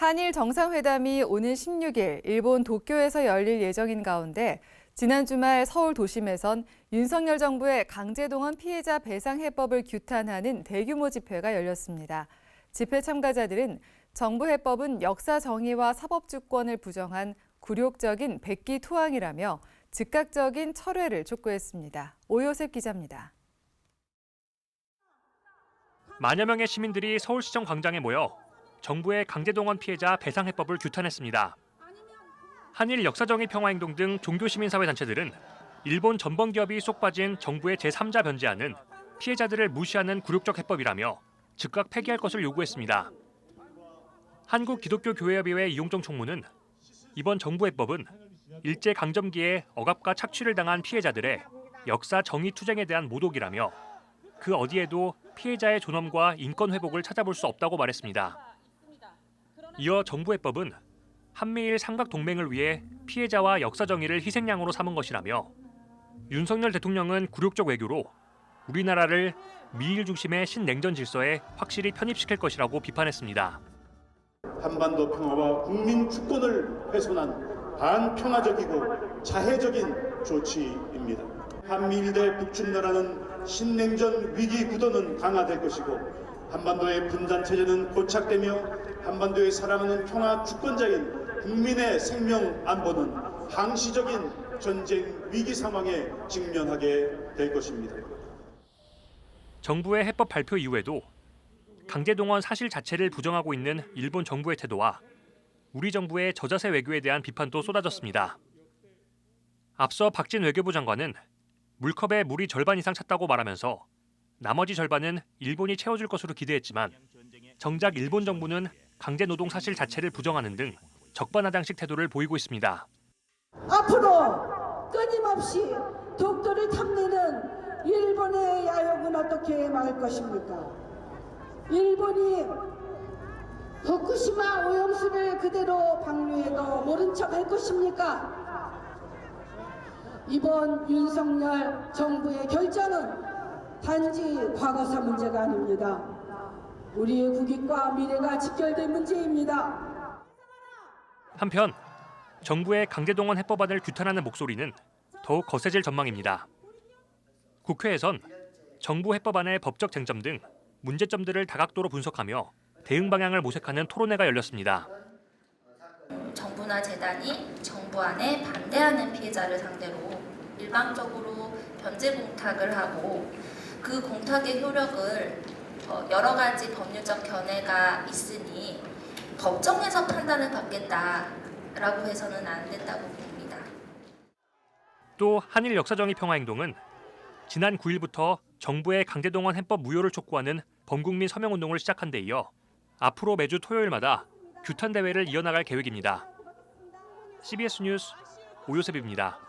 한일 정상회담이 오는 16일 일본 도쿄에서 열릴 예정인 가운데 지난 주말 서울 도심에선 윤석열 정부의 강제동원 피해자 배상 해법을 규탄하는 대규모 집회가 열렸습니다. 집회 참가자들은 정부 해법은 역사 정의와 사법 주권을 부정한 굴욕적인 백기투항이라며 즉각적인 철회를 촉구했습니다. 오요셉 기자입니다. 만여 명의 시민들이 서울시청 광장에 모여 정부의 강제동원 피해자 배상 해법을 규탄했습니다. 한일 역사정의 평화행동 등 종교시민사회단체들은 일본 전범기업이 쏙 빠진 정부의 제3자 변제안은 피해자들을 무시하는 굴욕적 해법이라며 즉각 폐기할 것을 요구했습니다. 한국기독교교회협의회 이용정 총무는 이번 정부 해법은 일제강점기에 억압과 착취를 당한 피해자들의 역사 정의 투쟁에 대한 모독이라며 그 어디에도 피해자의 존엄과 인권 회복을 찾아볼 수 없다고 말했습니다. 이어 정부 해법은 한미일 삼각 동맹을 위해 피해자와 역사 정의를 희생양으로 삼은 것이라며 윤석열 대통령은 굴욕적 외교로 우리나라를 미일 중심의 신냉전 질서에 확실히 편입시킬 것이라고 비판했습니다. 한반도 평화와 국민 주권을 훼손한 반평화적이고 자해적인 조치입니다. 한미일 대 북중나라는 신냉전 위기 구도는 강화될 것이고 한반도의 분단 체제는 고착되며 한반도에 살아가는 평화 주권자인 국민의 생명 안보는 항시적인 전쟁 위기 상황에 직면하게 될 것입니다. 정부의 해법 발표 이후에도 강제동원 사실 자체를 부정하고 있는 일본 정부의 태도와 우리 정부의 저자세 외교에 대한 비판도 쏟아졌습니다. 앞서 박진 외교부 장관은 물컵에 물이 절반 이상 찼다고 말하면서 나머지 절반은 일본이 채워줄 것으로 기대했지만 정작 일본 정부는 강제노동 사실 자체를 부정하는 등 적반하장식 태도를 보이고 있습니다. 앞으로 끊임없이 독도를 탐내는 일본의 야욕은 어떻게 막을 것입니까? 일본이 후쿠시마 오염수를 그대로 방류해도 모른 척 할 것입니까? 이번 윤석열 정부의 결정은 단지 과거사 문제가 아닙니다. 우리의 국익과 미래가 직결된 문제입니다. 한편 정부의 강제동원 해법안을 규탄하는 목소리는 더욱 거세질 전망입니다. 국회에선 정부 해법안의 법적 쟁점 등 문제점들을 다각도로 분석하며 대응 방향을 모색하는 토론회가 열렸습니다. 정부나 재단이 정부안에 반대하는 피해자를 상대로 일방적으로 변제 공탁을 하고 그 공탁의 효력을 여러 가지 법률적 견해가 있으니 법정에서 판단을 받겠다라고 해서는 안 된다고 봅니다. 또 한일 역사정의 평화행동은 지난 9일부터 정부의 강제동원 해법 무효를 촉구하는 범국민 서명운동을 시작한 데 이어 앞으로 매주 토요일마다 규탄 대회를 이어나갈 계획입니다. CBS 뉴스 오요셉입니다.